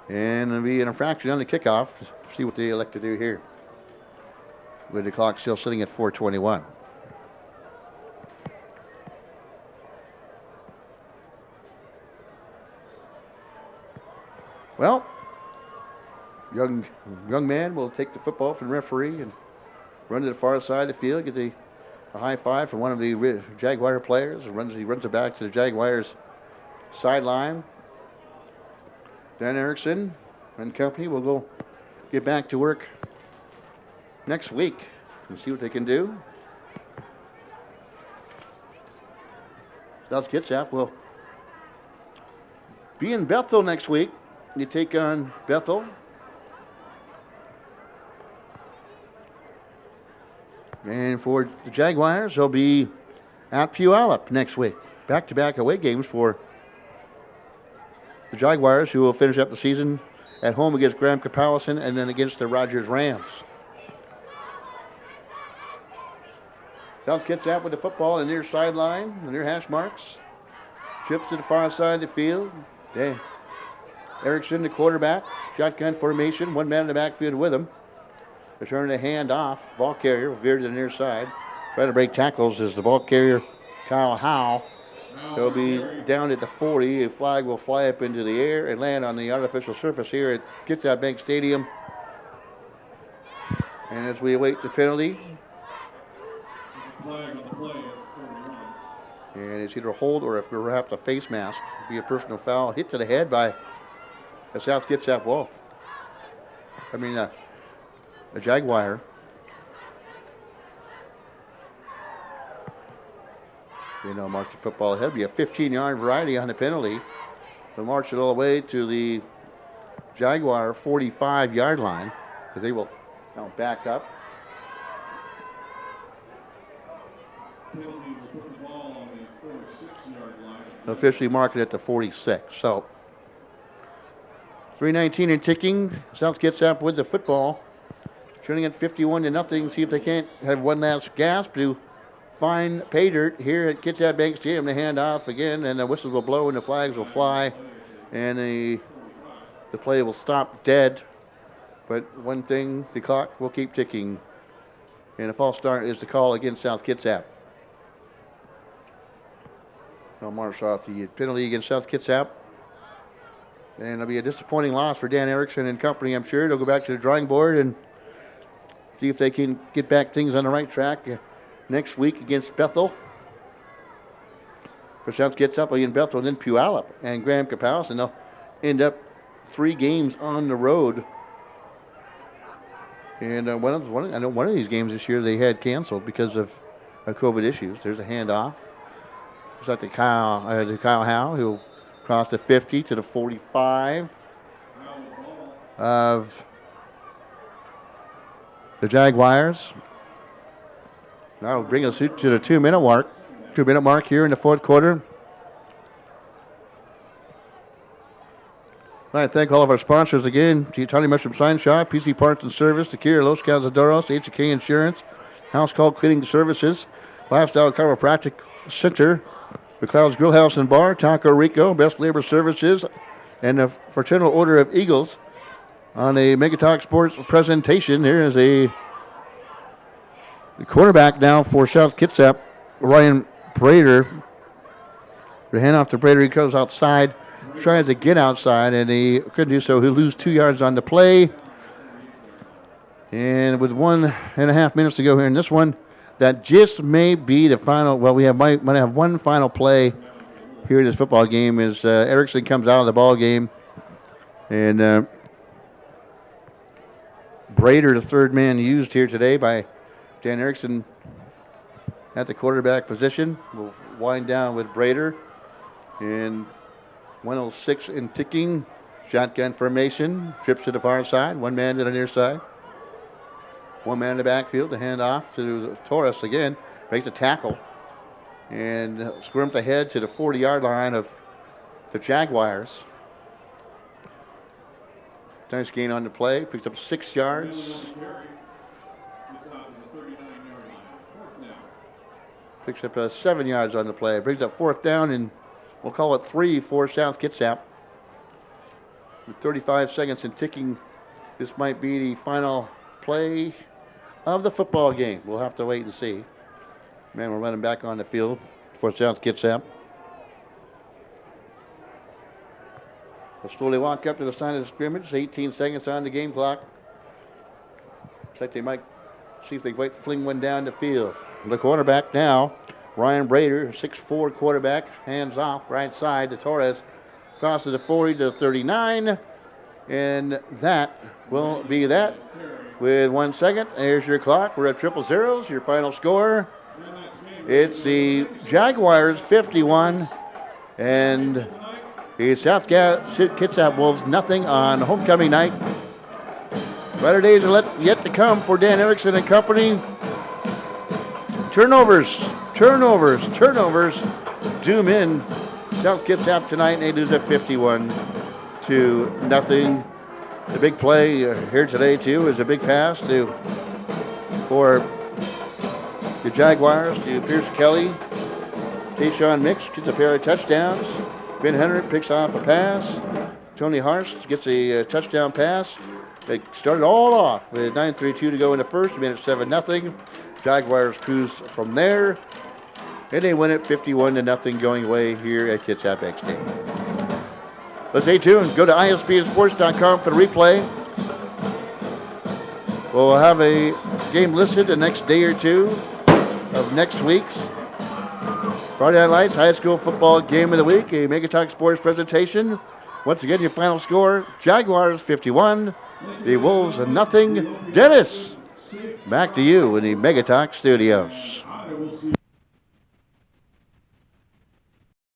And it'll be an infraction on the kickoff. See what they elect to do here. With the clock still sitting at 4:21. Well, young man will take the football from the referee and run to the far side of the field, get a high five from one of the Jaguar players. He runs it back to the Jaguars sideline. Dan Erickson and company will go get back to work next week and see what they can do. South Kitsap will be in Bethel next week. You take on Bethel. And for the Jaguars, they'll be at Puyallup next week. Back-to-back away games for the Jaguars, who will finish up the season at home against Graham Kapowison and then against the Rogers Rams. South Kitsap with the football on the near sideline, the near hash marks. Trips to the far side of the field. Erickson, the quarterback. Shotgun formation. One man in the backfield with him. They're turning the hand off. Ball carrier veered to the near side. Trying to break tackles is the ball carrier, Kyle Howe. He'll be down at the 40. A flag will fly up into the air and land on the artificial surface here at Kitsap Bank Stadium. And as we await the penalty, and it's either a hold or if perhaps a face mask, it'll be a personal foul. Hit to the head by a South Kitsap Wolf. A Jaguar. March the football ahead. Be a 15-yard variety on the penalty. They'll march it all the way to the Jaguar 45-yard line because they will now back up. They'll officially mark it at the 46. So 3:19 and ticking. South Kitsap with the football. Turning at 51-0. See if they can't have one last gasp to find pay dirt here at Kitsap Bank Stadium. The handoff again, and the whistles will blow and the flags will fly, and the play will stop dead. But one thing, the clock will keep ticking, and a false start is the call against South Kitsap. They'll march off the penalty against South Kitsap. And it'll be a disappointing loss for Dan Erickson and company, I'm sure. They'll go back to the drawing board and see if they can get back things on the right track next week against Bethel. For South Kitsap, in Bethel, and then Puyallup and Graham Kapowison. And they'll end up 3 games on the road. And I know one of these games this year they had canceled because of COVID issues. There's a handoff. It's like the Kyle Howe, who'll cross the 50 to the 45 of the Jaguars. That'll bring us to the 2-minute mark. 2-minute mark here in the fourth quarter. I'd like to thank all of our sponsors again. Tiny Mushroom Sign Shop, PC Parts and Service, Tequila Los Calzadoros, HK Insurance, House Call Cleaning Services, Lifestyle Chiropractic Center, McLeod's Grill House and Bar, Taco Rico, Best Labor Services, and the Fraternal Order of Eagles. On a Mega Talk Sports presentation, here is the quarterback now for South Kitsap, Ryan Brader. The handoff to Brader, he goes outside, tries to get outside, and he couldn't do so. He'll lose 2 yards on the play. And with 1.5 minutes to go here in this one, that just may be the final. Well, might have one final play here in this football game as Erickson comes out of the ball game. And Brader, the third man used here today by Dan Erickson at the quarterback position. We'll wind down with Brader. And 106 in ticking. Shotgun formation. Trips to the far side. One man to the near side. One man in the backfield. The handoff to Torres again. Makes a tackle. And squirms ahead to the 40-yard line of the Jaguars. Nice gain on the play. Picks up 6 yards. Picks up 7 yards on the play. Brings up 4th down, and we'll call it 3 for South Kitsap. With 35 seconds and ticking, this might be the final play of the football game. We'll have to wait and see. Man, we're running back on the field for South Kitsap. We'll slowly walk up to the side of the scrimmage. 18 seconds on the game clock. Looks like they might see if they might fling one down the field. The quarterback now, Ryan Brader, 6'4" quarterback, hands off, right side to Torres. Crosses the 40 to 39. And that will be that. With 1 second, there's your clock. We're at 000. Your final score. It's the Jaguars 51 and the South Kitsap Wolves nothing on homecoming night. Better days are yet to come for Dan Erickson and company. Turnovers doom in South Kitsap tonight, and they lose at 51 to nothing. The big play here today too is a big pass for the Jaguars to Pierce Kelly. Tayshawn Mix gets a pair of touchdowns. Ben Hunter picks off a pass. Tony Harst gets a touchdown pass. They started all off with 9:32 to go in the first. Made it 7-0. Jaguars cruise from there. And they win it 51 to nothing going away here at Kitsap X-Day. Let's stay tuned. Go to ispnsports.com for the replay. We'll have a game listed the next day or two of next week's Friday Night Lights High School Football Game of the Week, a Megatalk Sports presentation. Once again, your final score, Jaguars 51, the Wolves nothing. Dennis, back to you in the Megatalk studios.